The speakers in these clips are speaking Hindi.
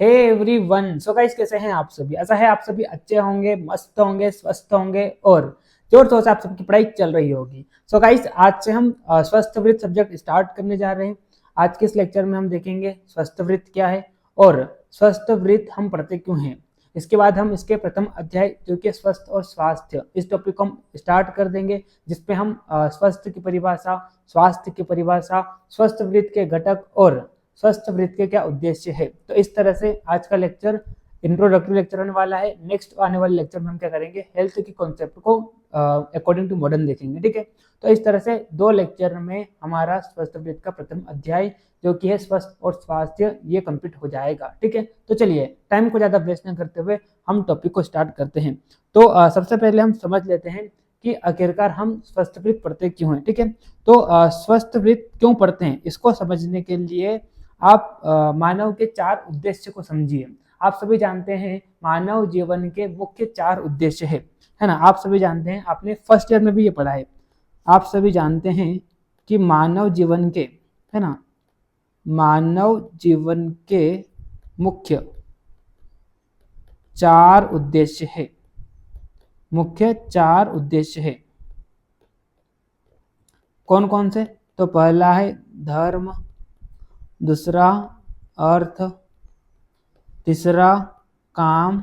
हे एवरीवन, सो गाइस कैसे हैं आप सभी। ऐसा है आप सभी अच्छे होंगे, मस्त होंगे, स्वस्थ होंगे और जोर शोर से आप सबकी पढ़ाई चल रही होगी। सो गाइस आज से हम स्वस्थ वृत्त सब्जेक्ट स्टार्ट करने जा रहे हैं। आज के इस लेक्चर में हम देखेंगे स्वस्थ वृत्त क्या है और स्वस्थ वृत्त हम पढ़ते क्यों हैं। इसके बाद हम इसके प्रथम अध्याय जो कि स्वस्थ और स्वास्थ्य, इस टॉपिक को हम स्टार्ट कर देंगे, जिसपे हम स्वस्थ की परिभाषा, स्वास्थ्य की परिभाषा, स्वस्थ वृत्त के घटक और स्वस्थ वृत्त के क्या उद्देश्य है। तो इस तरह से आज का लेक्चर इंट्रोडक्टरी लेक्चर होने वाला है। नेक्स्ट आने वाले लेक्चर में हम क्या करेंगे, हेल्थ की कॉन्सेप्ट को अकॉर्डिंग टू मॉडर्न देखेंगे। ठीक है, तो इस तरह से दो लेक्चर में हमारा स्वस्थ वृत्त का प्रथम अध्याय जो कि है स्वस्थ और स्वास्थ्य, ये कंप्लीट हो जाएगा। ठीक है, तो चलिए टाइम को ज्यादा वेस्ट न करते हुए हम टॉपिक को स्टार्ट करते हैं। तो सबसे पहले हम समझ लेते हैं कि आखिरकार हम स्वस्थ वृत्त पढ़ते क्यों हैं। ठीक है, तो स्वस्थ वृत्त क्यों पढ़ते हैं, इसको समझने के लिए आप मानव के चार उद्देश्य को समझिए। आप सभी जानते हैं मानव जीवन के मुख्य चार उद्देश्य है ना। आप सभी जानते हैं, आपने फर्स्ट ईयर में भी ये पढ़ा है। आप सभी जानते हैं कि मानव जीवन के, है ना, मानव जीवन के मुख्य चार उद्देश्य है। मुख्य चार उद्देश्य है कौन कौन से? तो पहला है धर्म, दूसरा अर्थ, तीसरा काम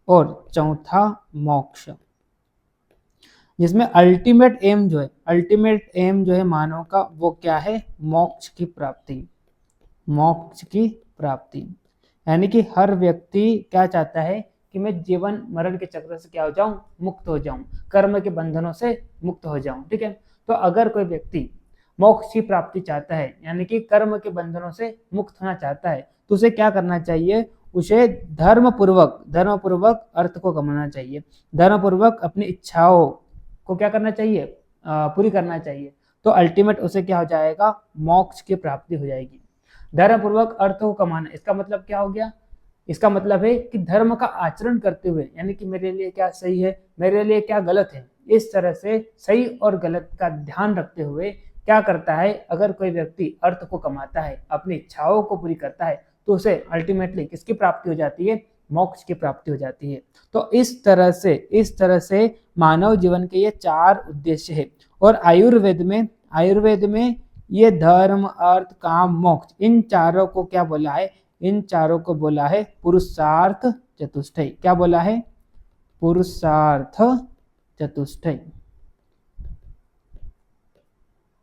और चौथा मोक्ष। जिसमें अल्टीमेट एम जो है मानव का, वो क्या है? मोक्ष की प्राप्ति। मोक्ष की प्राप्ति यानी कि हर व्यक्ति क्या चाहता है कि मैं जीवन मरण के चक्र से क्या हो जाऊं, मुक्त हो जाऊं, कर्म के बंधनों से मुक्त हो जाऊं। ठीक है, तो अगर कोई व्यक्ति मोक्ष की प्राप्ति चाहता है यानी कि कर्म के बंधनों से मुक्त होना चाहता है, तो उसे क्या करना चाहिए? उसे धर्म पूर्वक अर्थ को कमाना चाहिए, धर्म पूर्वक अपनी इच्छाओं को क्या करना चाहिए? पूरी करना चाहिए। तो अल्टीमेट उसे क्या हो जाएगा? मोक्ष की प्राप्ति हो जाएगी। धर्म पूर्वक अर्थ को कमाना, इसका मतलब क्या हो गया? इसका मतलब है कि धर्म का आचरण करते हुए, यानी कि मेरे लिए क्या सही है, मेरे लिए क्या गलत है, इस तरह से सही और गलत का ध्यान रखते हुए क्या करता है, अगर कोई व्यक्ति अर्थ को कमाता है, अपनी इच्छाओं को पूरी करता है, तो उसे अल्टीमेटली किसकी प्राप्ति हो जाती है? मोक्ष की प्राप्ति हो जाती है। तो इस तरह से मानव जीवन के ये चार उद्देश्य है। और आयुर्वेद में ये धर्म, अर्थ, काम, मोक्ष, इन चारों को क्या बोला है? इन चारों को बोला है पुरुषार्थ चतुष्टय। क्या बोला है? पुरुषार्थ चतुष्टय।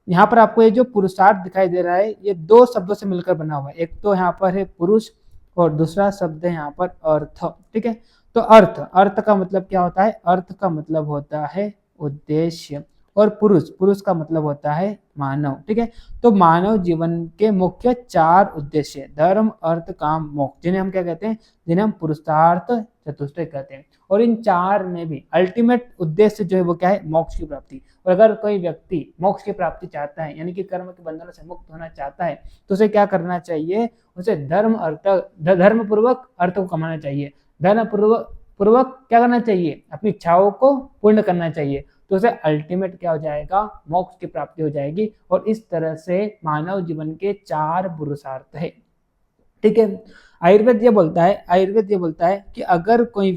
यहाँ पर आपको ये जो पुरुषार्थ दिखाई दे रहा है, ये दो शब्दों से मिलकर बना हुआ है। एक तो यहाँ पर है पुरुष और दूसरा शब्द है यहाँ पर अर्थ। ठीक है, तो अर्थ का मतलब क्या होता है? अर्थ का मतलब होता है उद्देश्य, और पुरुष का मतलब होता है मानव। ठीक है, तो मानव जीवन के मुख्य चार उद्देश्य, धर्म, अर्थ, काम, मोक्ष, जिन्हें हम क्या कहते हैं? जिन्हें हम पुरुषार्थ चतुष्टय कहते हैं। और इन चार में भी अल्टीमेट उद्देश्य जो है वो क्या है? मोक्ष की प्राप्ति। और अगर कोई व्यक्ति मोक्ष की प्राप्ति चाहता है यानी कि कर्म के बंधनों से मुक्त होना चाहता है, तो उसे क्या करना चाहिए? उसे धर्म पूर्वक अर्थ को कमाना चाहिए, धर्म पूर्वक क्या करना चाहिए? अपनी इच्छाओं को पूर्ण करना चाहिए। तो उसे अल्टीमेट क्या हो जाएगा? मोक्ष की प्राप्ति हो जाएगी। और इस तरह से मानव जीवन के चार पुरुषार्थ है। ठीक है, आयुर्वेद ये बोलता है कि अगर कोई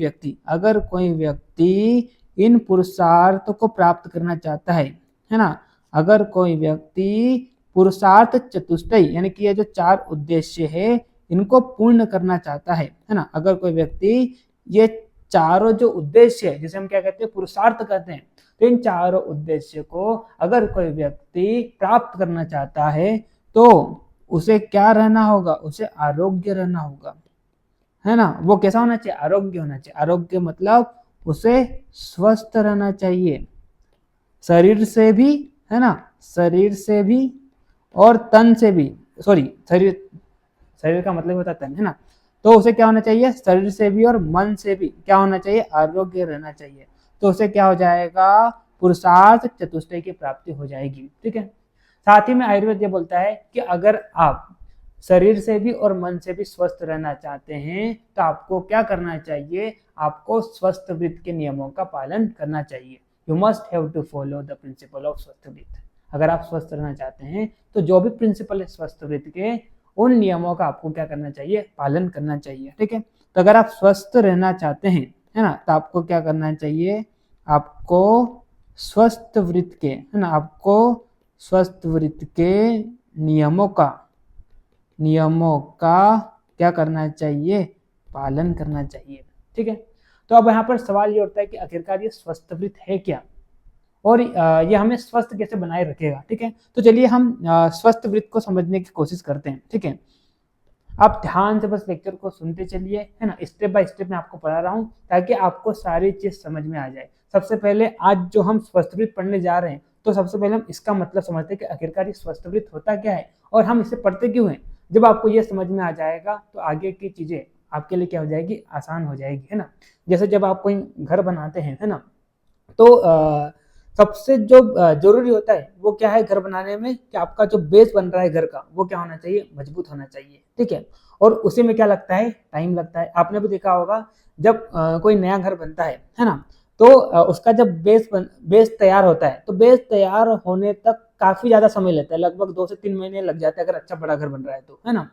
व्यक्ति इन पुरुषार्थ को प्राप्त करना चाहता है ना, अगर कोई व्यक्ति पुरुषार्थ चतुष्टय यानी कि ये जो चार उद्देश्य है इनको पूर्ण करना चाहता है ना, अगर कोई व्यक्ति ये चारों जो उद्देश्य है, जिसे हम क्या कहते हैं? पुरुषार्थ कहते हैं, तो इन चारों उद्देश्य को अगर कोई व्यक्ति प्राप्त करना चाहता है, तो उसे क्या रहना होगा? उसे आरोग्य रहना होगा, है ना। वो कैसा होना चाहिए? आरोग्य होना चाहिए। आरोग्य मतलब उसे स्वस्थ रहना चाहिए, शरीर से भी, है ना, शरीर से भी और तन से भी। शरीर का मतलब होता है तन, है ना। तो उसे क्या होना चाहिए? शरीर से भी और मन से भी क्या होना चाहिए? आरोग्य रहना चाहिए। तो उसे क्या हो जाएगा? पुरुषार्थ चतुष्टय की प्राप्ति हो जाएगी। ठीक है, साथ ही में आयुर्वेद ये बोलता है कि अगर आप शरीर से भी और मन से भी स्वस्थ रहना चाहते हैं, तो आपको क्या करना चाहिए? आपको स्वस्थ वृत्त के नियमों का पालन करना चाहिए। You must have to follow the principle of swastha vritta. अगर आप स्वस्थ रहना चाहते हैं तो जो भी प्रिंसिपल है स्वस्थ वृत्त के, उन नियमों का आपको क्या करना चाहिए, पालन करना चाहिए। ठीक है, तो अगर आप स्वस्थ रहना चाहते हैं, है ना, तो आपको क्या करना चाहिए, आपको स्वस्थ वृत्त के, है ना, आपको स्वस्थ वृत्त के नियमों का क्या करना चाहिए, पालन करना चाहिए। ठीक है, तो अब यहाँ पर सवाल ये उठता है कि आखिरकार ये स्वस्थ वृत्त है क्या, और ये हमें स्वस्थ कैसे बनाए रखेगा। ठीक है, तो चलिए हम स्वस्थ वृत्त को समझने की कोशिश करते हैं। ठीक है, आप ध्यान से बस लेक्चर को सुनते चलिए, है ना, स्टेप बाय स्टेप मैं आपको पढ़ा रहा हूँ ताकि आपको सारी चीज समझ में आ जाए। सबसे पहले आज जो हम स्वस्थ वृत्त पढ़ने जा रहे हैं, तो सबसे पहले हम इसका मतलब समझते हैं कि आखिरकार ये स्वस्थ वृत्त होता क्या है और हम इसे पढ़ते क्यों हैं। जब आपको ये समझ में आ जाएगा तो आगे की चीजें आपके लिए क्या हो जाएगी, आसान हो जाएगी, है ना। जैसे जब आप कोई घर बनाते हैं, है ना, तो सबसे जो जरूरी होता है वो क्या है घर बनाने में, कि आपका जो बेस बन रहा है घर का वो क्या होना चाहिए, मजबूत होना चाहिए। ठीक है, और उसी में क्या लगता है, टाइम लगता है। आपने भी देखा होगा जब कोई नया घर बनता है ना, तो उसका जब बेस तैयार होता है, तो बेस तैयार होने तक काफी ज्यादा समय लेता है, लगभग 2 से 3 महीने लग जाते हैं अगर अच्छा बड़ा घर बन रहा है तो, है ना।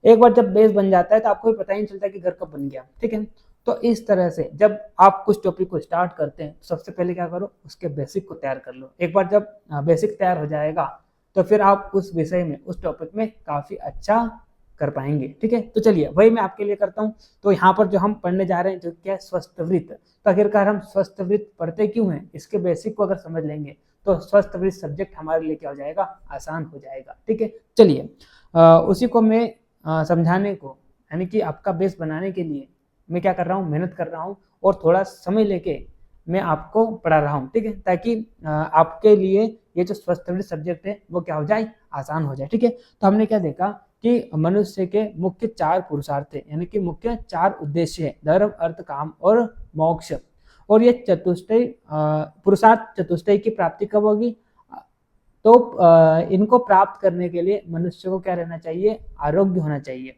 एक बार जब बेस बन जाता है तो आपको भी पता ही नहीं चलता कि घर कब बन गया। ठीक है, तो इस तरह से जब आप कुछ टॉपिक को स्टार्ट करते हैं, सबसे पहले क्या करो, उसके बेसिक को तैयार कर लो। एक बार जब बेसिक तैयार हो जाएगा तो फिर आप उस विषय में, उस टॉपिक में काफी अच्छा कर पाएंगे। ठीक है, तो चलिए वही मैं आपके लिए करता हूँ। तो यहाँ पर जो हम पढ़ने जा रहे हैं जो क्या है, स्वस्थ वृत्त। तो आखिरकार हम स्वस्थ वृत्त पढ़ते क्यों हैं, इसके बेसिक को अगर समझ लेंगे तो स्वस्थ वृत्त सब्जेक्ट हमारे लिए क्या हो जाएगा, आसान हो जाएगा। ठीक है, चलिए उसी को मैं समझाने को, यानी कि आपका बेस बनाने के लिए मैं क्या कर रहा हूँ, मेहनत कर रहा हूँ और थोड़ा समय लेके मैं आपको पढ़ा रहा हूँ। ठीक है, ताकि आपके लिए ये जो स्वस्थ वृत्त सब्जेक्ट है वो क्या हो जाए, आसान हो जाए। ठीक है, तो हमने क्या देखा कि मनुष्य के मुख्य 4 पुरुषार्थ है, यानी कि मुख्य 4 उद्देश्य है, धर्म अर्थ काम और मोक्ष। और ये चतुष्टय पुरुषार्थ चतुष्टय की प्राप्ति कब होगी, तो इनको प्राप्त करने के लिए मनुष्य को क्या रहना चाहिए, आरोग्य होना चाहिए,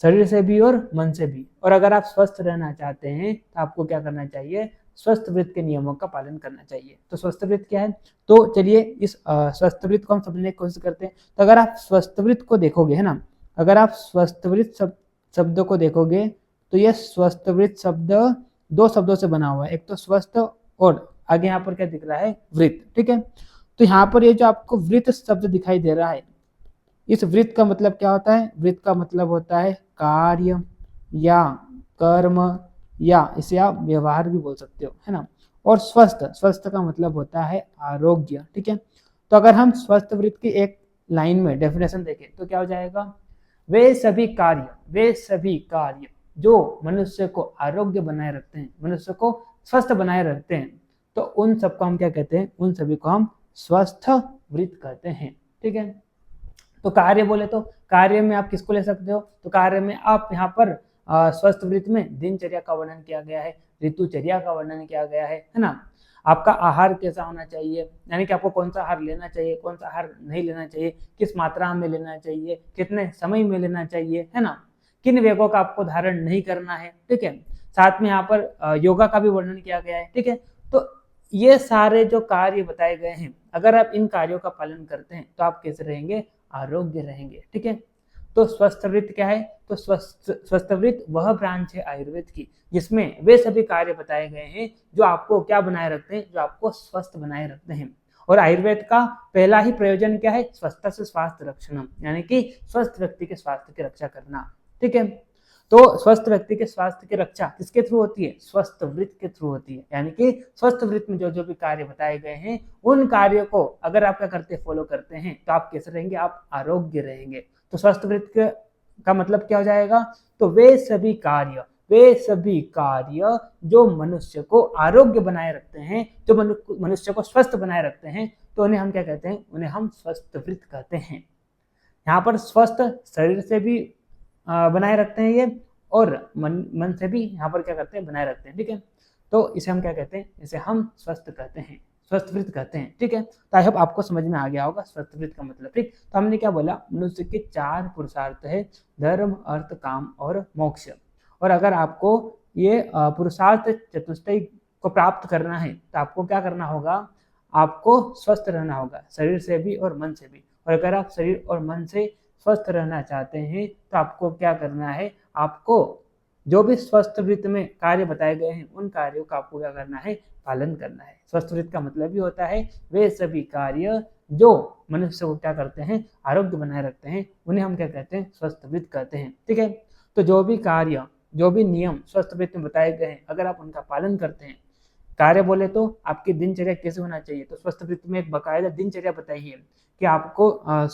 शरीर से भी और मन से भी। और अगर आप स्वस्थ रहना चाहते हैं तो आपको क्या करना चाहिए, स्वस्थ वृत्त के नियमों का पालन करना चाहिए। तो स्वस्थ वृत्त क्या है, तो चलिए इस स्वस्थ वृत्त को हम समझने की कोशिश करते हैं। तो अगर आप स्वस्थ वृत्त को देखोगे, है ना, अगर आप स्वस्थ वृत्त शब्द को देखोगे तो यह स्वस्थ वृत्त शब्द 2 शब्दों से बना हुआ है, एक तो स्वस्थ और आगे यहाँ पर क्या दिख रहा है, वृत्त। ठीक है, तो यहाँ पर ये जो आपको वृत्त शब्द दिखाई दे रहा है, इस वृत्त का मतलब क्या होता है, वृत्त का मतलब होता है कार्य या कर्म, या इसे आप व्यवहार भी बोल सकते हो, है ना। और स्वस्थ का मतलब होता है आरोग्य। ठीक है, तो अगर हम स्वस्थ वृत्त की एक लाइन में डेफिनेशन देखें तो क्या हो जाएगा, वे सभी कार्य जो मनुष्य को आरोग्य बनाए रखते हैं, मनुष्य को स्वस्थ बनाए रखते हैं, तो उन सबको हम क्या कहते हैं, उन सभी को हम स्वस्थ वृत्त कहते हैं। ठीक है, तो कार्य बोले तो कार्य में आप किसको ले सकते हो, तो कार्य में आप यहाँ पर स्वस्थ वृत्त में दिनचर्या का वर्णन किया गया है, ऋतुचर्या का वर्णन किया गया है ना। आपका आहार कैसा होना चाहिए, यानी कि आपको कौन सा आहार लेना चाहिए, कौन सा आहार नहीं लेना चाहिए, किस मात्रा में लेना चाहिए, कितने समय में लेना चाहिए, है ना, किन वेगों का आपको धारण नहीं करना है। ठीक है, साथ में यहाँ पर योगा का भी वर्णन किया गया है। ठीक है, तो ये सारे जो कार्य बताए गए हैं, अगर आप इन कार्यों का पालन करते हैं तो आप कैसे रहेंगे, आरोग्य रहेंगे। ठीक है, तो स्वस्थ वृत्त क्या है, तो स्वस्थ वृत्त वह ब्रांच है आयुर्वेद की जिसमें वे सभी कार्य बताए गए हैं जो आपको क्या बनाए रखते हैं, जो आपको स्वस्थ बनाए रखते हैं। और आयुर्वेद का पहला ही प्रयोजन क्या है, स्वस्थ से स्वास्थ्य रक्षणम, यानी कि स्वस्थ व्यक्ति के स्वास्थ्य की रक्षा करना। ठीक है, तो स्वस्थ व्यक्ति के स्वास्थ्य की रक्षा किसके थ्रू होती है, स्वस्थ वृत्त के थ्रू होती है। यानी कि स्वस्थ वृत्त में जो जो भी कार्य बताए गए हैं उन कार्यों को अगर आप क्या करते हैं, फॉलो करते हैं, तो आप कैसे रहेंगे, आप आरोग्य रहेंगे। तो स्वस्थ वृत्त का मतलब क्या हो जाएगा, तो वे सभी कार्य जो मनुष्य को आरोग्य बनाए रखते हैं, जो मनुष्य को स्वस्थ बनाए रखते हैं, तो उन्हें हम क्या कहते हैं, उन्हें हम स्वस्थ वृत्त कहते हैं। यहाँ पर स्वस्थ शरीर से भी बनाए रखते हैं ये, और मन से भी यहाँ पर क्या करते हैं, बनाए रखते हैं। ठीक है, तो इसे हम क्या कहते हैं, इसे हम स्वस्थ कहते हैं, स्वस्थ वृत्त कहते हैं। ठीक है, तो आई होप आपको समझ में आ गया होगा स्वस्थ वृत्त का मतलब। ठीक, तो हमने क्या बोला, मनुष्य के 4 पुरुषार्थ है, धर्म अर्थ काम और मोक्ष। और अगर आपको ये पुरुषार्थ चतुष्टय को प्राप्त करना है तो आपको क्या करना होगा, आपको स्वस्थ रहना होगा, शरीर से भी और मन से भी। और अगर आप शरीर और मन से स्वस्थ रहना चाहते हैं तो आपको क्या करना है, आपको जो भी स्वस्थ वृत्त में कार्य बताए गए हैं उन कार्यों का आपको क्या करना है, पालन करना है। स्वस्थ वृत्त का मतलब ही होता है वे सभी कार्य जो मनुष्य को क्या करते हैं, आरोग्य बनाए रखते हैं, उन्हें हम क्या कहते हैं, स्वस्थ वृत्त कहते हैं। ठीक है, तो जो भी कार्य जो भी नियम स्वस्थ वृत्त में बताए गए हैं अगर आप उनका पालन करते हैं, कार्य बोले तो आपकी दिनचर्या कैसे होना चाहिए, तो स्वस्थ वृत्त में एक बकायदा दिनचर्या बताई है कि आपको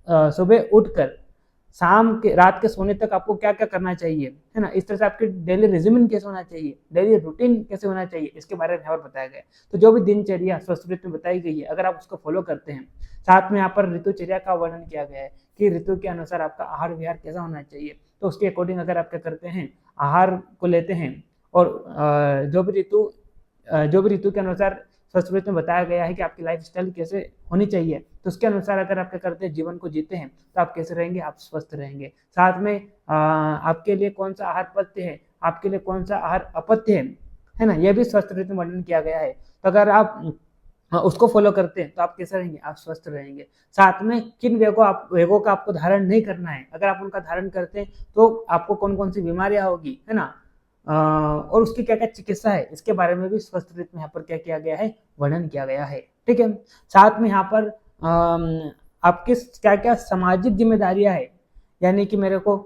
सुबह उठकर शाम के रात के सोने तक आपको क्या क्या करना चाहिए, है ना। इस तरह से आपकी डेली रेजिमेंट कैसे होना चाहिए, डेली रूटीन कैसे होना चाहिए, इसके बारे में यहाँ पर बताया गया है। तो जो भी दिनचर्या स्वस्थ वृत्त में बताई गई है अगर आप उसको फॉलो करते हैं, साथ में यहाँ पर ऋतुचर्या का वर्णन किया गया है कि ऋतु के अनुसार आपका आहार विहार कैसा होना चाहिए, तो उसके अकॉर्डिंग अगर आप क्या करते हैं, आहार को लेते हैं और जो भी ऋतु के अनुसार स्वस्थ वृत्त में बताया गया है कि आपकी लाइफ स्टाइल कैसे होनी चाहिए, तो उसके अनुसार अगर आप क्या करते हैं, जीवन को जीते हैं, तो आप कैसे रहेंगे, आप स्वस्थ रहेंगे। साथ में आपके लिए कौन सा आहार पथ्य है, आपके लिए कौन सा आहार अपथ्य है ना, यह भी स्वस्थ वृत्त में वर्णन किया गया है। तो अगर आप उसको फॉलो करते हैं तो आप कैसे रहेंगे, आप स्वस्थ रहेंगे। साथ में किन वेगों का आपको धारण नहीं करना है, अगर आप उनका धारण करते हैं तो आपको कौन कौन सी बीमारियां होगी, है ना, और उसकी क्या क्या चिकित्सा है, इसके बारे में भी स्वस्थ वृत्त में यहाँ पर क्या किया गया है, वर्णन किया गया है। ठीक है, साथ में यहाँ पर आपकी क्या क्या सामाजिक जिम्मेदारियां है, यानी कि मेरे को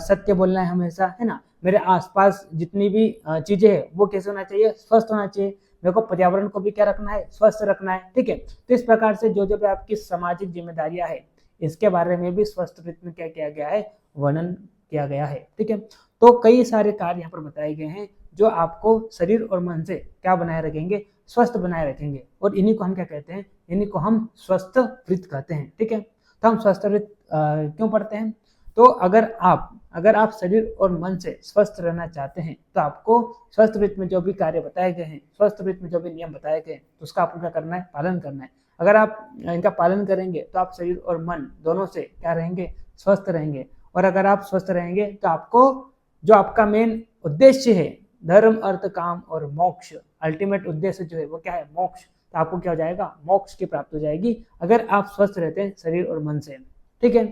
सत्य बोलना है हमेशा, है ना, मेरे आसपास जितनी भी चीजें है वो कैसे होना चाहिए, स्वस्थ होना चाहिए, मेरे को पर्यावरण को भी क्या रखना है, स्वस्थ रखना है। ठीक है, तो इस प्रकार से जो जो भी आपकी सामाजिक जिम्मेदारियां है इसके बारे में भी स्वस्थ वृत्त में क्या किया गया है, वर्णन किया गया है। ठीक है, तो कई सारे कार्य यहाँ पर बताए गए हैं जो आपको शरीर और मन से क्या बनाए रखेंगे, स्वस्थ बनाए रखेंगे, और इन्हीं को हम क्या कहते हैं, इन्हीं को हम स्वस्थ वृत्त कहते हैं। ठीक है, तो हम स्वस्थ वृत्त क्यों पढ़ते हैं, तो अगर आप शरीर और मन से स्वस्थ रहना चाहते हैं तो आपको स्वस्थ वृत्त में जो भी कार्य बताए गए हैं, स्वस्थ वृत्त में जो भी नियम बताए गए हैं, तो उसका आपको क्या करना है, पालन करना है। अगर आप इनका पालन करेंगे तो आप शरीर और मन दोनों से क्या रहेंगे, स्वस्थ रहेंगे। और अगर आप स्वस्थ रहेंगे तो आपको जो आपका मेन उद्देश्य है, धर्म अर्थ काम और मोक्ष, अल्टीमेट उद्देश्य जो है वो क्या है, मोक्ष, तो आपको क्या हो जाएगा, मोक्ष की प्राप्ति हो जाएगी अगर आप स्वस्थ रहते हैं शरीर और मन से। ठीक है,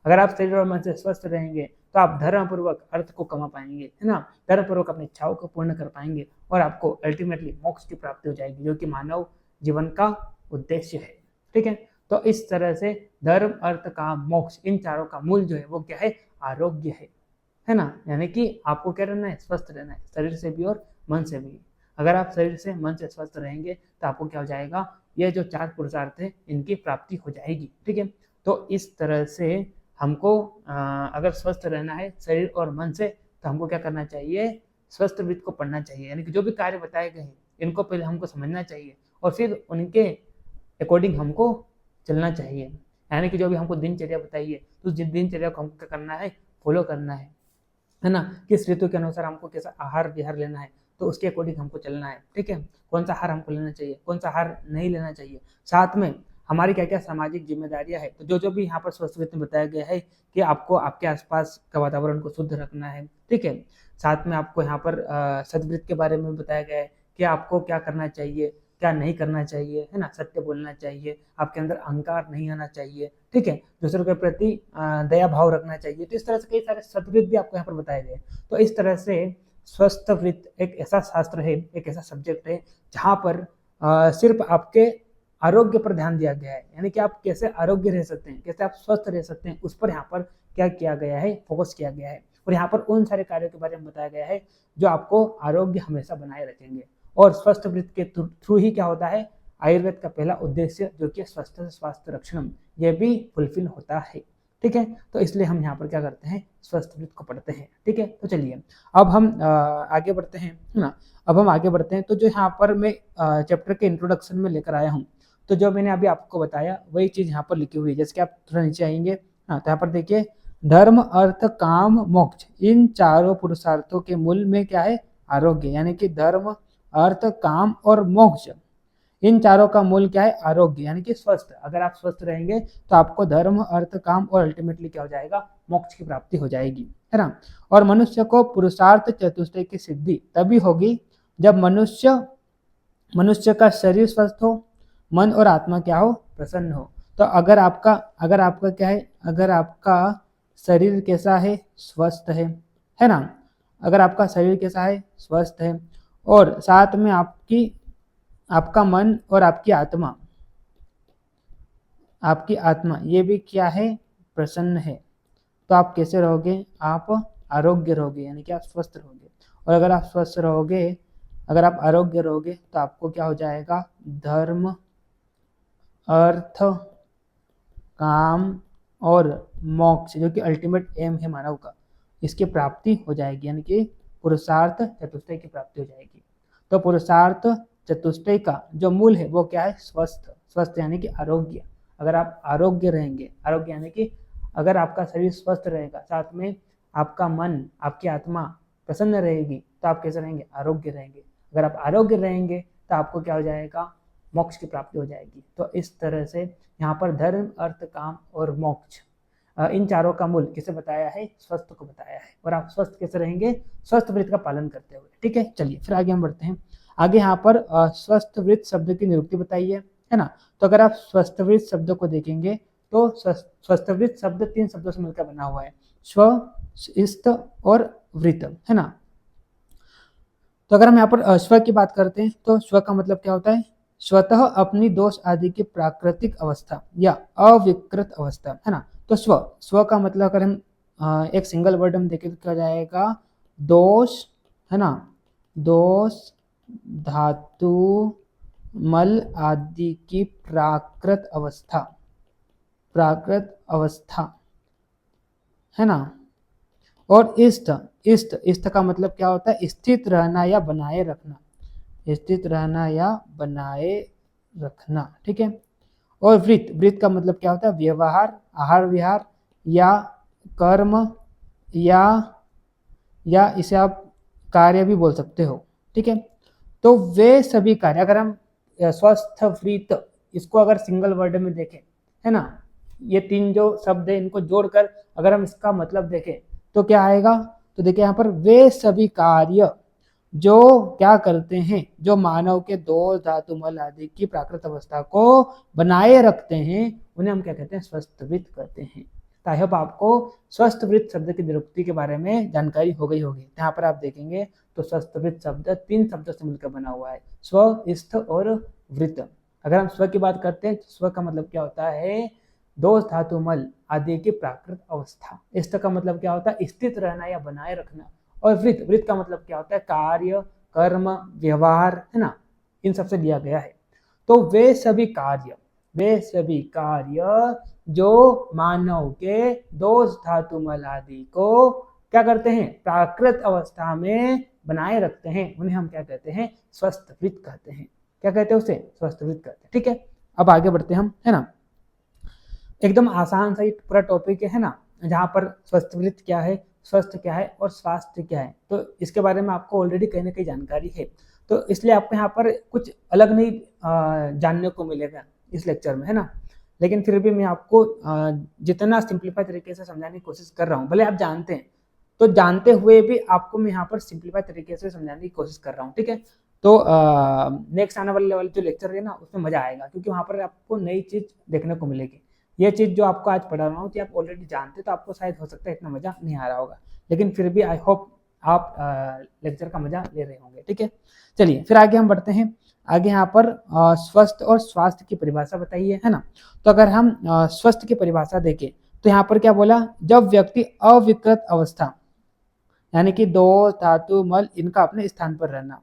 अगर आप शरीर और मन से स्वस्थ रहेंगे तो आप धर्म पूर्वक अर्थ को कमा पाएंगे, है ना, धर्म पूर्वक अपनी इच्छाओं को पूर्ण कर पाएंगे और आपको अल्टीमेटली मोक्ष की प्राप्ति हो जाएगी, जो कि मानव जीवन का उद्देश्य है। ठीक है, तो इस तरह से धर्म अर्थ काम मोक्ष, इन चारों का मूल जो है वो क्या है, आरोग्य है ना, यानी कि आपको क्या रहना है, स्वस्थ रहना है, शरीर से भी और मन से भी। अगर आप शरीर से मन से स्वस्थ रहेंगे तो आपको क्या हो जाएगा, ये जो चार पुरुषार्थ है इनकी प्राप्ति हो जाएगी। ठीक है, तो इस तरह से हमको अगर स्वस्थ रहना है शरीर और मन से तो हमको क्या करना चाहिए, स्वस्थ वृत्त को पढ़ना चाहिए, यानी कि जो भी कार्य बताए गए हैं इनको पहले हमको समझना चाहिए और फिर उनके अकॉर्डिंग हमको चलना चाहिए। यानी कि जो भी हमको दिनचर्या बताइए तो उस दिनचर्या को हमको क्या करना है, फॉलो करना है ना, किस ऋतु के अनुसार हमको कैसा आहार विहार लेना है तो उसके अकॉर्डिंग हमको चलना है। ठीक है, कौन सा आहार हमको लेना चाहिए, कौन सा आहार नहीं लेना चाहिए, साथ में हमारी क्या क्या सामाजिक जिम्मेदारियां है, तो जो भी यहाँ पर स्वस्थ वृत्त में बताया गया है कि आपको आपके आसपास का वातावरण को शुद्ध रखना है। ठीक है, साथ में आपको यहाँ पर सद्वृत्त के बारे में बताया गया है कि आपको क्या करना चाहिए, क्या नहीं करना चाहिए, है ना, सत्य बोलना चाहिए, आपके अंदर अहंकार नहीं आना चाहिए। ठीक है, दूसरों के प्रति दया भाव रखना चाहिए। तो इस तरह से कई सारे सद्वृत्त भी आपको यहाँ पर बताए गए। तो इस तरह से स्वस्थ वृत्त एक ऐसा शास्त्र है, एक ऐसा सब्जेक्ट है जहाँ पर सिर्फ आपके आरोग्य पर ध्यान दिया गया है, यानी कि आप कैसे आरोग्य रह सकते हैं, कैसे आप स्वस्थ रह सकते हैं, उस पर यहाँ पर क्या किया गया है, फोकस किया गया है। और यहाँ पर उन सारे कार्यों के बारे में बताया गया है जो आपको आरोग्य हमेशा बनाए रखेंगे। और स्वस्थ वृत्त के थ्रू ही क्या होता है, आयुर्वेद का पहला उद्देश्य जो कि स्वस्थ स्वास्थ्य रक्षणम, यह भी फुलफिल होता है। ठीक है, तो इसलिए हम यहाँ पर क्या करते हैं, स्वस्थ वृत्त को पढ़ते हैं। ठीक है, तो चलिए अब हम आगे बढ़ते हैं, है ना। अब हम आगे बढ़ते हैं तो जो यहाँ पर मैं चैप्टर के इंट्रोडक्शन में लेकर आया हूँ, तो जो मैंने अभी आपको बताया वही चीज यहाँ पर लिखी हुई है। जैसे कि आप थोड़ा नीचे आएंगे, हाँ, तो यहाँ पर देखिए, धर्म अर्थ काम मोक्ष, इन चारों पुरुषार्थों के मूल में क्या है, आरोग्य, यानी कि धर्म अर्थ काम और मोक्ष, इन चारों का मूल क्या है, आरोग्य, यानी कि स्वस्थ। अगर आप स्वस्थ रहेंगे तो आपको धर्म अर्थ काम और अल्टीमेटली क्या हो जाएगा, मोक्ष की प्राप्ति हो जाएगी, है ना। और मनुष्य को पुरुषार्थ चतुष्टय की सिद्धि तभी होगी जब मनुष्य का शरीर स्वस्थ हो, मन और आत्मा क्या हो, प्रसन्न हो। तो अगर आपका क्या है, अगर आपका शरीर कैसा है, स्वस्थ है ना, अगर आपका शरीर कैसा है, स्वस्थ है, और साथ में आपका मन और आपकी आत्मा ये भी क्या है, प्रसन्न है, तो आप कैसे रहोगे, आप आरोग्य रहोगे, यानी कि आप स्वस्थ रहोगे। और अगर आप स्वस्थ रहोगे, अगर आप आरोग्य रहोगे, तो आपको क्या हो जाएगा, धर्म, अर्थ, काम और मोक्ष, जो कि अल्टीमेट एम है मानव का, इसकी प्राप्ति हो जाएगी, यानी कि पुरुषार्थ चतुष्टय की प्राप्ति हो जाएगी। तो पुरुषार्थ चतुष्टय का जो मूल है वो क्या है, स्वस्थ, स्वस्थ यानी कि आरोग्य। अगर आप आरोग्य रहेंगे, आरोग्य यानी कि अगर आपका शरीर स्वस्थ रहेगा, साथ में आपका मन, आपकी आत्मा प्रसन्न रहेगी, तो आप कैसे रहेंगे, आरोग्य रहेंगे। अगर आप आरोग्य रहेंगे तो आपको क्या हो जाएगा, मोक्ष की प्राप्ति हो जाएगी। तो इस तरह से यहाँ पर धर्म, अर्थ, काम और मोक्ष, इन चारों का मूल किसे बताया है, स्वस्थ को बताया है। और आप स्वस्थ कैसे रहेंगे, स्वस्थ वृत्त का पालन करते हुए। ठीक है, चलिए फिर आगे हम बढ़ते हैं। आगे यहाँ पर स्वस्थ वृत्त शब्द की निरुक्ति बताई है ना। तो अगर आप स्वस्थ वृत्त शब्द को देखेंगे तो स्वस्थ वृत्त शब्द 3 शब्दों से मिलकर बना हुआ है, स्व, इस्त और वृत्त, है ना। तो अगर हम यहाँ पर स्व की बात करते हैं तो स्व का मतलब क्या होता है, स्वतः अपनी दोष आदि की प्राकृतिक अवस्था या अविकृत अवस्था, है ना। तो स्व, स्व का मतलब अगर हम एक सिंगल वर्ड हम देखें तो क्या जाएगा, दोष, है ना, दोष, धातु, मल आदि की प्राकृत अवस्था, प्राकृत अवस्था, है ना। और इष्ट, इष्ट, इष्ट का मतलब क्या होता है, स्थित रहना या बनाए रखना, स्थित रहना या बनाए रखना। ठीक है। और वृत्त, वृत्त का मतलब क्या होता है, व्यवहार, आहार विहार या कर्म या इसे आप कार्य भी बोल सकते हो। ठीक है। तो वे सभी कार्य, अगर हम स्वस्थ वृत्त इसको अगर सिंगल वर्ड में देखें, है ना, ये 3 जो शब्द है इनको जोड़कर अगर हम इसका मतलब देखें तो क्या आएगा, तो देखिए यहाँ पर वे सभी कार्य जो क्या करते हैं, जो मानव के दोष, धातु, मल आदि की प्राकृत अवस्था को बनाए रखते हैं, उन्हें हम क्या कहते हैं, स्वस्थ वृत्त कहते हैं। आई होप आपको स्वस्थ वृत्त शब्द की निरुक्ति के बारे में जानकारी हो गई होगी। यहाँ पर आप देखेंगे तो स्वस्थ वृत्त शब्द 3 शब्दों से मिलकर बना हुआ है, स्व, इष्ट और वृत्त। अगर हम स्व की बात करते हैं तो स्व का मतलब क्या होता है, दोष, धातु, मल आदि की प्राकृत अवस्था। इष्ट का मतलब क्या होता है, स्थित रहना या बनाए रखना। और वृत्त, वृत्त का मतलब क्या होता है, कार्य, कर्म, व्यवहार, है ना, इन सबसे लिया गया है। तो वे सभी कार्य, वे सभी कार्य जो मानव के दोष, धातु, मल आदि को क्या करते हैं, प्राकृत अवस्था में बनाए रखते हैं, उन्हें हम क्या कहते हैं, स्वस्थ वृत्त कहते हैं। क्या कहते हैं उसे, स्वस्थ वृत्त कहते हैं। ठीक है, अब आगे बढ़ते हैं हम, है ना। एकदम आसान सा पूरा टॉपिक है ना, जहाँ पर स्वस्थ वृत्त क्या है, स्वस्थ क्या है और स्वास्थ्य क्या है, तो इसके बारे में आपको ऑलरेडी कहीं ना कहीं जानकारी है। तो इसलिए आपको यहाँ पर कुछ अलग नहीं जानने को मिलेगा इस लेक्चर में, है ना। लेकिन फिर भी मैं आपको जितना सिंप्लीफाई तरीके से समझाने की कोशिश कर रहा हूँ, भले आप जानते हैं, तो जानते हुए भी आपको मैं यहाँ पर सिंप्लीफाई तरीके से समझाने की कोशिश कर रहा हूँ। ठीक है, तो नेक्स्ट आने वाले जो लेक्चर है ना, उसमें मजा आएगा, क्योंकि वहाँ पर आपको नई चीज देखने को मिलेगी। ये चीज जो आपको आज पढ़ा रहा हूँ कि आप ऑलरेडी जानते, तो आपको शायद हो सकता है इतना मजा नहीं आ रहा होगा, लेकिन फिर भी आई होप आप लेक्चर का मजा ले रहे होंगे। ठीक है, चलिए फिर आगे हम बढ़ते हैं। आगे यहाँ पर स्वस्थ और स्वास्थ्य की परिभाषा बताइए, है ना। तो अगर हम स्वस्थ की परिभाषा देखें तो यहाँ पर क्या बोला, जब व्यक्ति अविकृत अवस्था यानी कि दोष, धातु, मल इनका अपने स्थान पर रहना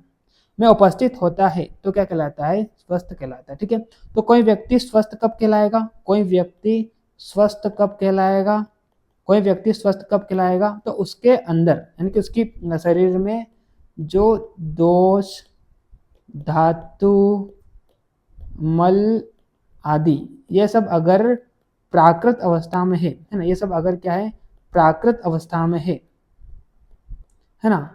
में उपस्थित होता है तो क्या कहलाता है, स्वस्थ कहलाता है। ठीक है, तो कोई व्यक्ति स्वस्थ कब कहलाएगा, कोई व्यक्ति स्वस्थ कब कहलाएगा, कोई व्यक्ति स्वस्थ कब कहलाएगा, तो उसके अंदर यानी कि उसकी शरीर में जो दोष, धातु, मल आदि ये सब अगर प्राकृत अवस्था में है ना, ये सब अगर क्या है, प्राकृत अवस्था में है ना,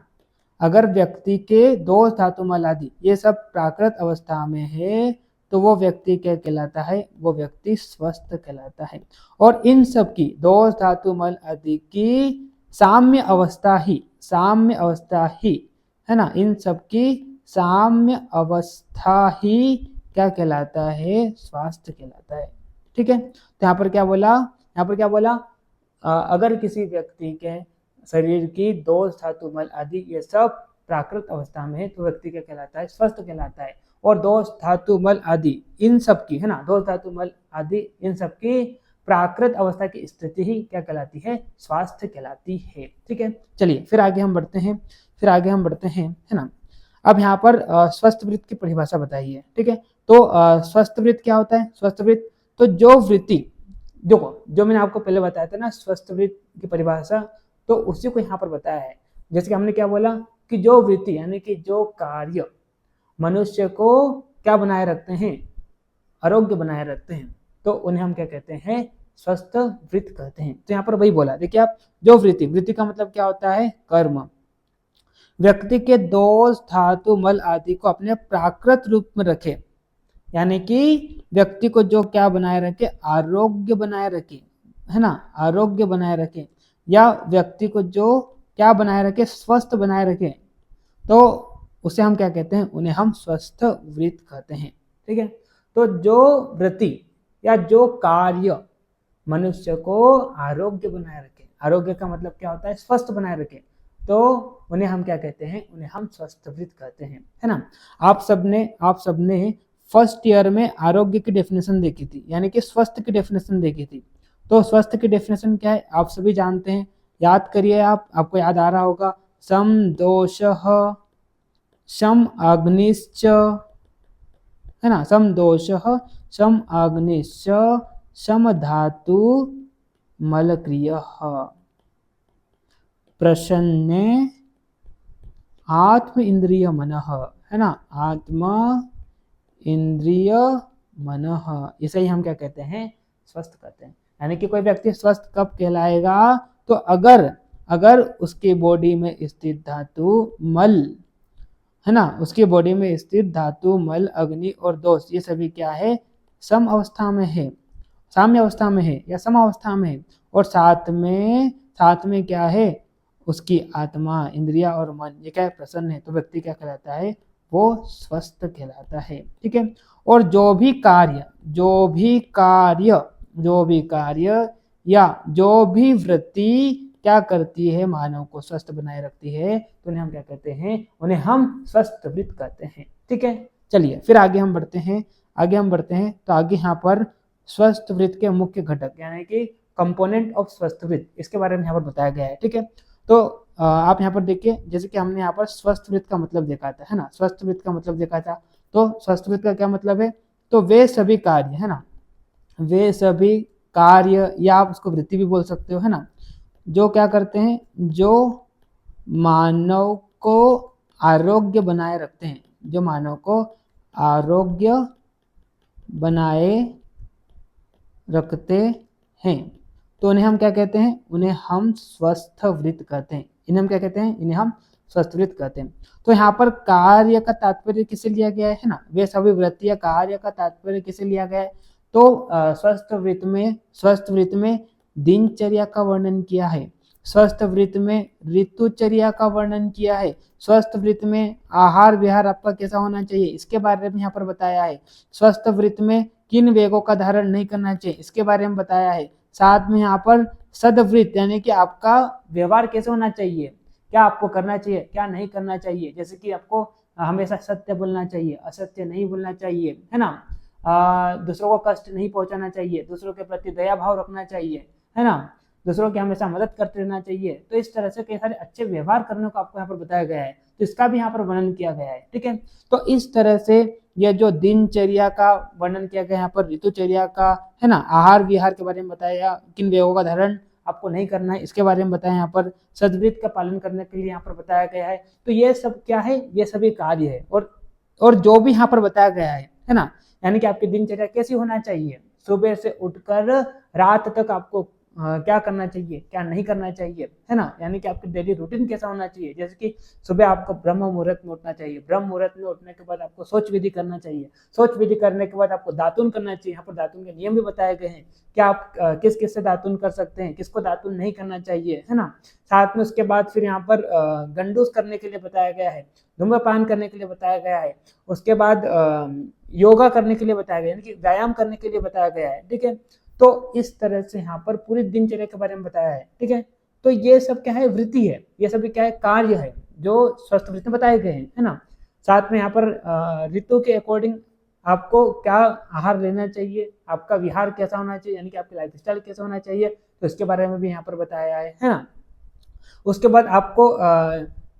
अगर व्यक्ति के दोष, धातु, मल आदि ये सब प्राकृत अवस्था में है तो वो व्यक्ति क्या कहलाता है, वो व्यक्ति स्वस्थ कहलाता है। और इन सब की दोष, धातु, मल आदि की साम्य अवस्था ही है ना, इन सब की साम्य अवस्था ही क्या कहलाता है, स्वास्थ्य कहलाता है। ठीक है, तो यहाँ पर क्या बोला, यहाँ पर क्या बोला, अगर किसी व्यक्ति के शरीर की दोष धातु मल आदि ये सब प्राकृत अवस्था में है तो व्यक्ति क्या कहलाता है, स्वस्थ कहलाता है। और दोष धातु मल आदि इन सब की, है ना, दोष धातु मल आदि इन सब की प्राकृत अवस्था की स्थिति ही क्या कहलाती है, स्वास्थ्य कहलाती है। ठीक है, चलिए फिर आगे हम बढ़ते हैं, है ना। अब यहाँ पर स्वस्थ वृत्त की परिभाषा बताइए। ठीक है, तो स्वस्थ वृत्त क्या होता है? स्वस्थ वृत्त तो जो वृत्ति, देखो जो मैंने आपको पहले बताया था ना स्वस्थ वृत्त की परिभाषा, तो उसी को यहाँ पर बताया है। जैसे कि हमने क्या बोला कि जो वृत्ति यानी कि जो कार्य मनुष्य को क्या बनाए रखते हैं, आरोग्य बनाए रखते हैं, तो उन्हें हम क्या कहते हैं, स्वस्थ वृत्त कहते हैं। तो यहाँ पर वही बोला, देखिए आप, जो वृत्ति का मतलब क्या होता है, कर्म। व्यक्ति के दोष धातु मल आदि को अपने प्राकृत रूप में रखे, यानी कि व्यक्ति को जो क्या बनाए रखे, आरोग्य बनाए रखे, है ना, आरोग्य बनाए रखे, या व्यक्ति को जो क्या बनाए रखे, स्वस्थ बनाए रखे, तो उसे हम क्या कहते हैं, उन्हें हम स्वस्थ वृत्त कहते हैं। ठीक है, तो जो वृत्ति या जो कार्य मनुष्य को आरोग्य बनाए रखे, आरोग्य का मतलब क्या होता है, स्वस्थ बनाए रखे, तो उन्हें हम क्या कहते हैं, उन्हें हम स्वस्थ वृत्त कहते हैं, है ना। आप सबने फर्स्ट ईयर में आरोग्य की डेफिनेशन देखी थी, यानी कि स्वस्थ की डेफिनेशन देखी थी। तो स्वस्थ की डेफिनेशन क्या है, आप सभी जानते हैं, याद करिए, आपको याद आ रहा होगा, सम दोषः सम अग्निश्च, है ना, सम दोषः सम अग्निश्च सम धातु मलक्रियः प्रसन्ने आत्म इंद्रिय मनः, है ना, आत्मा इंद्रिय मनः, इसे ही हम क्या कहते हैं, स्वस्थ कहते हैं। यानी कि कोई व्यक्ति स्वस्थ कब कहलाएगा, तो अगर उसकी बॉडी में स्थित धातु मल, है ना, उसकी बॉडी में स्थित धातु मल अग्नि और दोष ये सभी क्या है, सम अवस्था में है, साम्य अवस्था में है या सम अवस्था में है, और साथ में क्या है, उसकी आत्मा इंद्रिया और मन ये क्या है, प्रसन्न है, तो व्यक्ति क्या कहलाता है, वो स्वस्थ कहलाता है। ठीक है, और जो भी कार्य या जो भी वृत्ति क्या करती है, मानव को स्वस्थ बनाए रखती है, तो उन्हें हम क्या कहते हैं, उन्हें हम स्वस्थ वृत्त कहते हैं। ठीक है, चलिए फिर आगे हम बढ़ते हैं, तो आगे यहाँ पर स्वस्थ वृत्त के मुख्य घटक यानी कि कंपोनेंट ऑफ स्वस्थ वृत्त, इसके बारे में यहाँ पर बताया गया है। ठीक है, तो आप यहाँ पर देखिए, जैसे कि हमने यहाँ पर स्वस्थ वृत्त का मतलब देखा था, है ना, स्वस्थ वृत्त का मतलब देखा था, तो स्वस्थ वृत्त का क्या मतलब है, तो वे सभी कार्य, है ना, वे सभी कार्य, या आप उसको वृत्ति भी बोल सकते हो, है ना, जो क्या करते हैं, जो मानव को आरोग्य बनाए रखते हैं, जो मानव को आरोग्य बनाए रखते हैं, तो उन्हें हम क्या कहते हैं, उन्हें हम स्वस्थ वृत्त कहते हैं। इन्हें हम क्या कहते हैं, इन्हें हम स्वस्थ वृत्त कहते हैं। तो यहाँ पर कार्य का तात्पर्य किसे लिया गया है ना, वे सभी वृत्ति या कार्य का तात्पर्य किसे लिया गया है, तो स्वस्थ वृत्त में दिनचर्या का वर्णन किया है, स्वस्थ वृत्त में ऋतुचर्या का वर्णन किया है, स्वस्थ वृत्त में आहार विहार आपका कैसा होना चाहिए इसके बारे में यहाँ पर बताया है, स्वस्थ वृत्त में किन वेगों का धारण नहीं करना चाहिए इसके बारे में बताया है, साथ में यहाँ पर सदवृत्त यानी कि आपका व्यवहार कैसे होना चाहिए, क्या आपको करना चाहिए, क्या नहीं करना चाहिए, जैसे कि आपको हमेशा सत्य बोलना चाहिए, असत्य नहीं बोलना चाहिए, है ना, दूसरों को कष्ट नहीं पहुंचाना चाहिए, दूसरों के प्रति दया भाव रखना चाहिए, है ना, दूसरों की हमेशा मदद करते रहना चाहिए। तो इस तरह से कई सारे अच्छे व्यवहार करने को आपको यहाँ पर बताया गया है, तो इसका भी यहाँ पर वर्णन किया गया है। ठीक है, तो इस तरह से यह जो दिनचर्या का वर्णन किया गया यहाँ पर, ऋतुचर्या का, है ना, आहार विहार के बारे में बताया, किन वेगों का धारण आपको नहीं करना है इसके बारे में बताया, यहाँ पर सद्वृत्त का पालन करने के लिए यहाँ पर बताया गया है। तो ये सब क्या है, ये सभी कार्य है, और जो भी यहाँ पर बताया गया है ना, यानी कि आपकी दिनचर्या कैसी होना चाहिए, सुबह से उठकर रात तक आपको क्या करना चाहिए, क्या नहीं करना चाहिए, है ना, यानी कि आपकी डेली रूटीन कैसा होना चाहिए, जैसे कि सुबह आपको ब्रह्म मुहूर्त में उठना चाहिए, ब्रह्म मुहूर्त में उठने के बाद आपको शौच विधि करना चाहिए, शौच विधि करने के बाद आपको दातुन करना चाहिए, यहाँ पर दातुन के नियम भी बताए गए हैं कि आप किस किस से दातुन कर सकते हैं, किसको दातुन नहीं करना चाहिए, है ना, साथ में उसके बाद फिर यहाँ पर गंडूस करने के लिए बताया गया है, धूम्रपान करने के लिए बताया गया है, उसके बाद योगा करने के लिए बताया गया है, यानी कि व्यायाम करने के लिए बताया गया है। ठीक है, तो इस तरह से यहाँ पर पूरी दिनचर्या के बारे में बताया है, ठीक है। तो ये सब क्या है, वृत्ति है, ये सब क्या है, कार्य है जो स्वस्थ वृत्ति में बताए गए हैं, है ना। साथ में यहाँ पर ऋतु के अकॉर्डिंग आपको क्या आहार लेना चाहिए, आपका विहार कैसा होना चाहिए, यानी कि आपकी लाइफ स्टाइल कैसा होना चाहिए, तो इसके बारे में भी यहाँ पर बताया है ना। उसके बाद आपको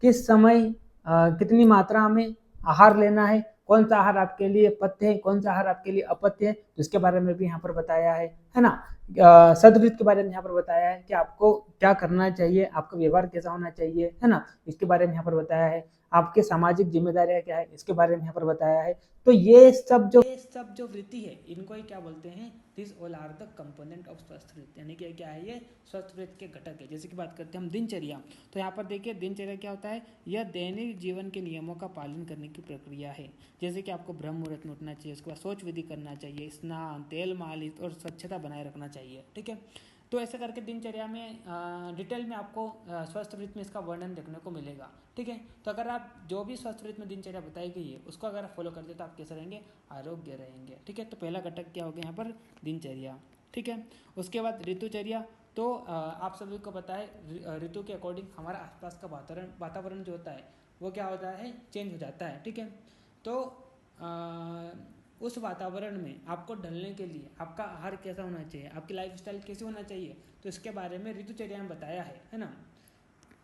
किस समय कितनी मात्रा में आहार लेना है, कौन सा आहार आपके लिए पथ्य है, कौन सा आहार आपके लिए अपथ्य है, तो इसके बारे में भी यहाँ पर बताया है ना। सदवृत्त के बारे में यहाँ पर बताया है कि आपको क्या करना चाहिए, आपका व्यवहार कैसा होना चाहिए, है ना, इसके बारे में यहाँ पर बताया है। आपके सामाजिक जिम्मेदारियां क्या है, इसके बारे में यहाँ पर बताया है। तो ये सब जो वृत्ति है, इनको ही क्या बोलते हैं, this all are the component of swastha vritti, यानी कि क्या है, ये स्वस्थ वृत्ति के घटक है। जैसे कि बात करते हैं हम दिनचर्या, तो यहाँ पर देखिए दिनचर्या क्या होता है, यह दैनिक जीवन के नियमों का पालन करने की प्रक्रिया है। जैसे कि आपको ब्रह्म मुहूर्त में उठना चाहिए, उसके बाद शौच विधि करना चाहिए, स्नान, तेल मालिश और स्वच्छता बनाए रखना चाहिए, ठीक है। तो ऐसे करके दिनचर्या में डिटेल में आपको स्वस्थ वृत्त में इसका वर्णन देखने को मिलेगा, ठीक है। तो अगर आप जो भी स्वस्थ वृत्त में दिनचर्या बताई गई है उसको अगर आप फॉलो करते तो आप कैसे रहेंगे, आरोग्य रहेंगे, ठीक है। तो पहला घटक क्या हो गया यहाँ पर, दिनचर्या, ठीक है। उसके बाद ऋतुचर्या, तो आप सभी को पता है ऋतु के अकॉर्डिंग हमारा आसपास का वातावरण जो होता है वो क्या होता है, चेंज हो जाता है, ठीक है। तो उस वातावरण में आपको ढलने के लिए आपका आहार कैसा होना चाहिए, आपकी लाइफ स्टाइल कैसी होना चाहिए, तो इसके बारे में ऋतुचर्या में बताया है ना।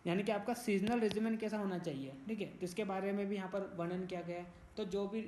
यानी कि आपका सीजनल रेजिमेंट कैसा होना चाहिए, ठीक है, तो इसके बारे में भी यहाँ पर वर्णन किया गया है। तो जो भी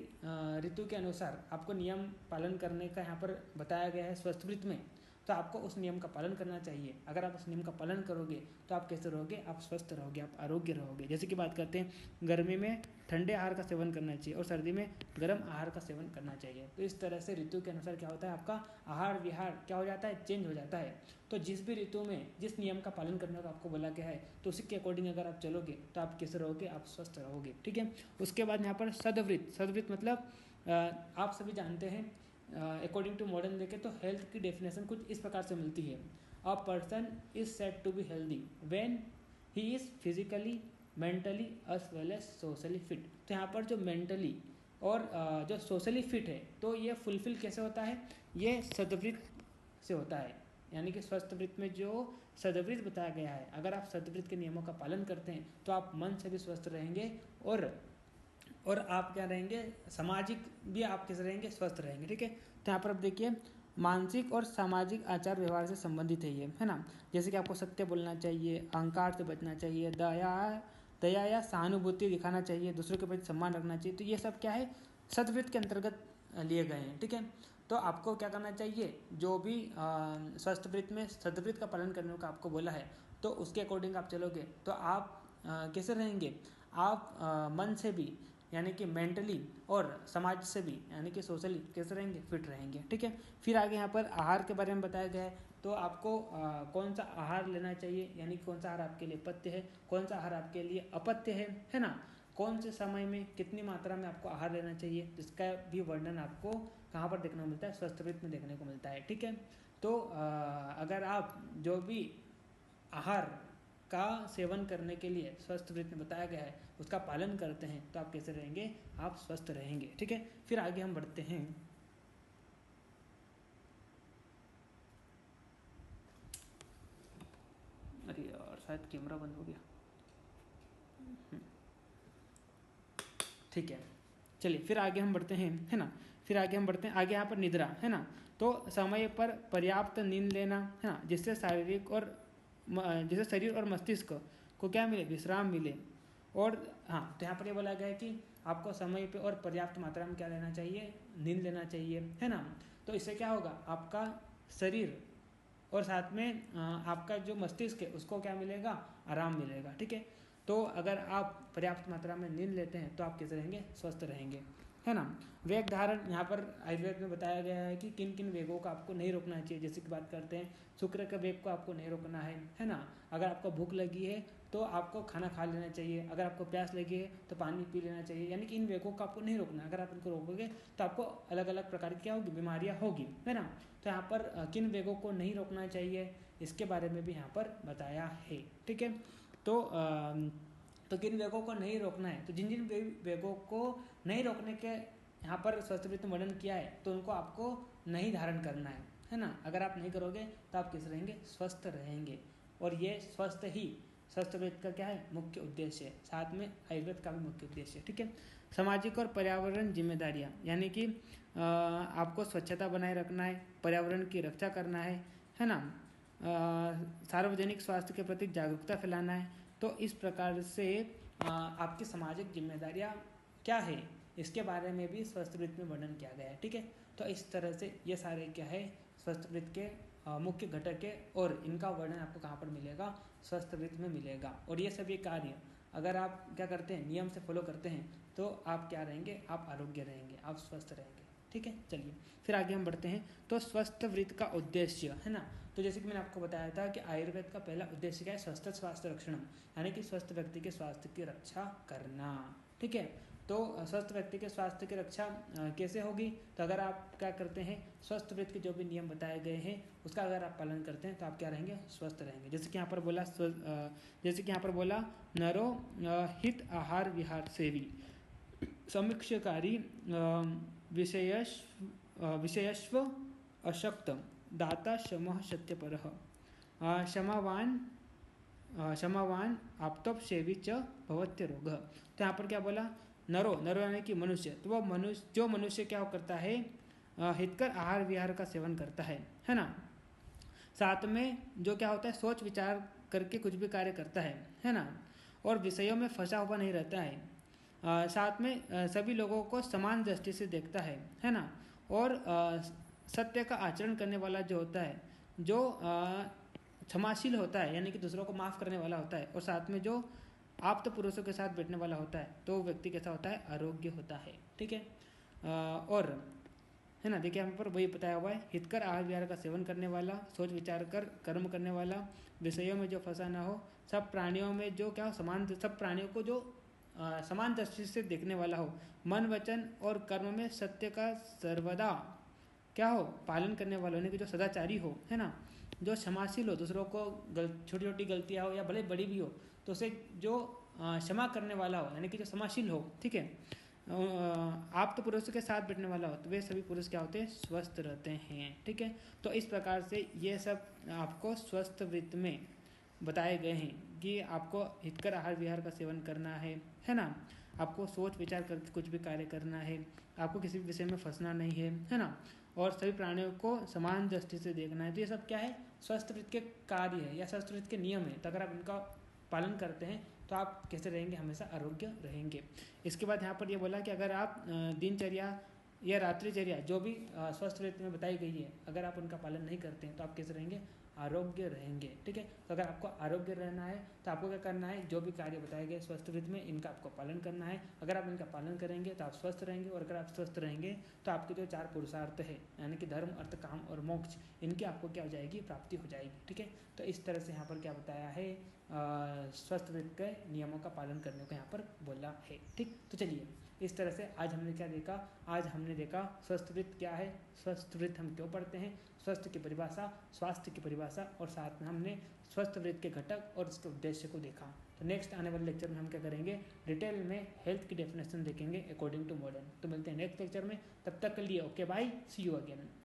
ऋतु के अनुसार आपको नियम पालन करने का यहाँ पर बताया गया है स्वस्थ वृत्त में, तो आपको उस नियम का पालन करना चाहिए। अगर आप उस नियम का पालन करोगे तो आप कैसे रहोगे, आप स्वस्थ रहोगे, आप आरोग्य रहोगे। जैसे कि बात करते हैं, गर्मी में ठंडे आहार का सेवन करना चाहिए और सर्दी में गर्म आहार का सेवन करना चाहिए। तो इस तरह से ऋतु के अनुसार क्या होता है, आपका आहार विहार क्या हो जाता है, चेंज हो जाता है। तो जिस भी ऋतु में जिस नियम का पालन करने का आपको बोला गया है, तो उसी के अकॉर्डिंग अगर आप चलोगे तो आप कैसे रहोगे, आप स्वस्थ रहोगे, ठीक है। उसके बाद यहाँ पर सदवृत्त, सदवृत्त मतलब आप सभी जानते हैं अकॉर्डिंग टू मॉडर्न देखें तो हेल्थ की डेफिनेशन कुछ इस प्रकार से मिलती है, a person is said to be healthy when he is physically, mentally as well as socially fit. तो यहाँ पर जो मेंटली और जो सोशली फिट है, तो ये फुलफिल कैसे होता है, ये सदवृत्त से होता है। यानी कि स्वस्थ वृत्त में जो सदवृत्त बताया गया है, अगर आप सदवृत्त के नियमों का पालन करते हैं तो आप मन से भी स्वस्थ रहेंगे और आप क्या रहेंगे, सामाजिक भी आप कैसे रहेंगे, स्वस्थ रहेंगे, ठीक है। तो यहाँ पर आप देखिए मानसिक और सामाजिक आचार व्यवहार से संबंधित है ये, है ना। जैसे कि आपको सत्य बोलना चाहिए, अहंकार से बचना चाहिए, दया या सहानुभूति दिखाना चाहिए, दूसरों के प्रति सम्मान रखना चाहिए। तो ये सब क्या है, सदवृत्त के अंतर्गत लिए गए हैं, ठीक है। तो आपको क्या करना चाहिए, जो भी स्वस्थ वृत्त में सदवृत्त का पालन करने का आपको बोला है, तो उसके अकॉर्डिंग आप चलोगे तो आप कैसे रहेंगे, आप मन से भी यानी कि मेंटली और समाज से भी यानी कि सोशली कैसे रहेंगे, फिट रहेंगे, ठीक है। फिर आगे यहाँ पर आहार के बारे में बताया गया है, तो आपको कौन सा आहार लेना चाहिए, यानी कौन सा आहार आपके लिए पथ्य है, कौन सा आहार आपके लिए अपथ्य है ना। कौन से समय में कितनी मात्रा में आपको आहार लेना चाहिए, इसका भी वर्णन आपको कहाँ पर देखने को मिलता है, स्वस्थ वृत्त में देखने को मिलता है, ठीक है। तो अगर आप जो भी आहार का सेवन करने के लिए स्वस्थ वृत्त में बताया गया है उसका पालन करते हैं तो आप कैसे रहेंगे, आप स्वस्थ रहेंगे, ठीक है। फिर आगे हम बढ़ते हैं, अरे यार शायद कैमरा बंद हो गया, ठीक है। चलिए फिर आगे हम बढ़ते हैं, है ना। फिर आगे हम बढ़ते हैं, आगे यहाँ पर निद्रा, है ना। तो समय पर पर्याप्त नींद लेना, है ना, जिससे जिससे शरीर और मस्तिष्क को क्या मिले, विश्राम मिले। और हाँ, तो यहाँ पर ये बोला गया है कि आपको समय पे और पर्याप्त मात्रा में क्या लेना चाहिए, नींद लेना चाहिए, है ना। तो इससे क्या होगा, आपका शरीर और साथ में आपका जो मस्तिष्क है उसको क्या मिलेगा, आराम मिलेगा, ठीक है। तो अगर आप पर्याप्त मात्रा में नींद लेते हैं तो आप कैसे रहेंगे, स्वस्थ रहेंगे, है ना। वेग धारण, यहाँ पर आयुर्वेद में बताया गया है कि किन किन वेगों का आपको नहीं रोकना चाहिए। जैसे कि बात करते हैं, शुक्र के वेग को आपको नहीं रोकना है ना। अगर आपको भूख लगी है तो आपको खाना खा लेना चाहिए, अगर आपको प्यास लगी है तो पानी पी लेना चाहिए, यानी कि इन वेगों को आपको नहीं रोकना। अगर आप इनको रोकोगे तो आपको अलग अलग प्रकार की क्या होगी, बीमारियाँ होगी, है ना। तो यहाँ पर किन वेगों को नहीं रोकना चाहिए इसके बारे में भी यहाँ पर बताया है, ठीक है। तो किन वेगों को नहीं रोकना है, तो जिन जिन वेगों को नहीं रोकने के यहाँ पर स्वस्थ वृत्त में वर्णन किया है तो उनको आपको नहीं धारण करना है। है ना। अगर आप नहीं करोगे तो आप कैसे रहेंगे, स्वस्थ रहेंगे। और ये स्वस्थ वृत्त का क्या है, मुख्य उद्देश्य है, साथ में आयुर्वेद का भी मुख्य उद्देश्य है, ठीक है। सामाजिक और पर्यावरण जिम्मेदारियाँ, यानी कि आपको स्वच्छता बनाए रखना है, पर्यावरण की रक्षा करना है ना, सार्वजनिक स्वास्थ्य के प्रति जागरूकता फैलाना है। तो इस प्रकार से आपकी सामाजिक जिम्मेदारियाँ क्या है, इसके बारे में भी स्वस्थ वृत्त में वर्णन किया गया है, ठीक है। तो इस तरह से ये सारे क्या है, स्वस्थ वृत्त के मुख्य घटक है, और इनका वर्णन आपको कहाँ पर मिलेगा, स्वस्थ वृत्त में मिलेगा। और ये सभी कार्य अगर आप क्या करते हैं, नियम से फॉलो करते हैं, तो आप क्या रहेंगे, आप आरोग्य रहेंगे, आप स्वस्थ रहेंगे, ठीक है। चलिए फिर आगे हम बढ़ते हैं। तो स्वस्थ वृत्त का उद्देश्य है ना, तो जैसे कि मैंने आपको बताया था कि आयुर्वेद का पहला उद्देश्य क्या है, स्वस्थ स्वास्थ्य रक्षणम, यानी कि स्वस्थ व्यक्ति के स्वास्थ्य की रक्षा करना, ठीक है। तो स्वस्थ व्यक्ति के स्वास्थ्य की रक्षा कैसे होगी, तो अगर आप क्या करते हैं, स्वस्थ वृत्त के जो भी नियम बताए गए हैं उसका अगर आप पालन करते हैं तो आप क्या रहेंगे, स्वस्थ रहेंगे। जैसे कि यहाँ पर बोला नरो हित आहार विहार सेवी समीक्षकारी विषयस्व अशक्त दाता क्षमः सत्यपरः क्षमावान आप्तोप सेवी च भवत्य रोग। तो यहाँ पर क्या बोला, नरो यानी कि मनुष्य, तो वो मनुष्य क्या करता है, हितकर आहार विहार का सेवन करता है ना। साथ में जो क्या होता है, सोच विचार करके कुछ भी कार्य करता है ना, और विषयों में फंसा हुआ नहीं रहता है। साथ में सभी लोगों को समान दृष्टि से देखता है ना, और सत्य का आचरण करने वाला जो होता है, जो क्षमाशील होता है, यानी कि दूसरों को माफ़ करने वाला होता है, और साथ में जो आप्त पुरुषों के साथ बैठने वाला होता है, तो व्यक्ति कैसा होता है, आरोग्य होता है, ठीक है। और है ना, देखिए यहाँ पर वही बताया हुआ है, हितकर आहार विहार का सेवन करने वाला, सोच विचार कर कर्म करने वाला, विषयों में जो फंसा ना हो, सब प्राणियों में जो क्या हो, सब प्राणियों को जो समान दृष्टि से देखने वाला हो, मन वचन और कर्म में सत्य का सर्वदा क्या हो, पालन करने वाला, यानी कि जो सदाचारी हो, है ना, जो क्षमाशील हो, दूसरों को छोटी छोटी गलतियाँ हो या भले बड़ी भी हो तो उसे जो क्षमा करने वाला हो, यानी कि जो क्षमाशील हो, ठीक है। आप तो पुरुषों के साथ बैठने वाला हो, तो वे सभी पुरुष क्या होते हैं, स्वस्थ रहते हैं, ठीक है। तो इस प्रकार से ये सब आपको स्वस्थ वृत्त में बताए गए हैं कि आपको हितकर आहार विहार का सेवन करना है ना, आपको सोच विचार करके कुछ भी कार्य करना है, आपको किसी भी विषय में फंसना नहीं है ना, और सभी प्राणियों को समान दृष्टि से देखना है। तो ये सब क्या है, स्वस्थ वृत्त के कार्य है या स्वस्थ वृत्त के नियम है। तो अगर आप इनका पालन करते हैं तो आप कैसे रहेंगे, हमेशा आरोग्य रहेंगे। इसके बाद यहाँ पर ये बोला कि अगर आप दिनचर्या या रात्रिचर्या जो भी स्वस्थ वृत्त में बताई गई है, अगर आप उनका पालन नहीं करते हैं तो आप कैसे रहेंगे, आरोग्य रहेंगे, ठीक है। तो अगर आपको आरोग्य रहना है तो आपको क्या करना है, जो भी कार्य बताए गए स्वस्थ वृत्त में, इनका आपको पालन करना है। अगर आप इनका पालन करेंगे तो आप स्वस्थ रहेंगे, और अगर आप स्वस्थ रहेंगे तो आपके जो 4 पुरुषार्थ है, यानी कि धर्म अर्थ काम और मोक्ष, इनकी आपको क्या हो जाएगी, प्राप्ति हो जाएगी, ठीक है। तो इस तरह से यहाँ पर क्या बताया है, स्वस्थ वृत्त के नियमों का पालन करने को यहाँ पर बोला है, ठीक। तो चलिए इस तरह से आज हमने क्या देखा, आज हमने देखा स्वस्थ वृत्त क्या है, स्वस्थ वृत्त हम क्यों पढ़ते हैं, स्वस्थ की परिभाषा, स्वास्थ्य की परिभाषा, और साथ में हमने स्वस्थ वृत्त के घटक और इसके उद्देश्य को देखा। तो नेक्स्ट आने वाले लेक्चर में हम क्या करेंगे, डिटेल में हेल्थ की डेफिनेशन देखेंगे अकॉर्डिंग टू मॉडर्न। तो मिलते हैं नेक्स्ट लेक्चर में, तब तक के लिए okay bye, see you again.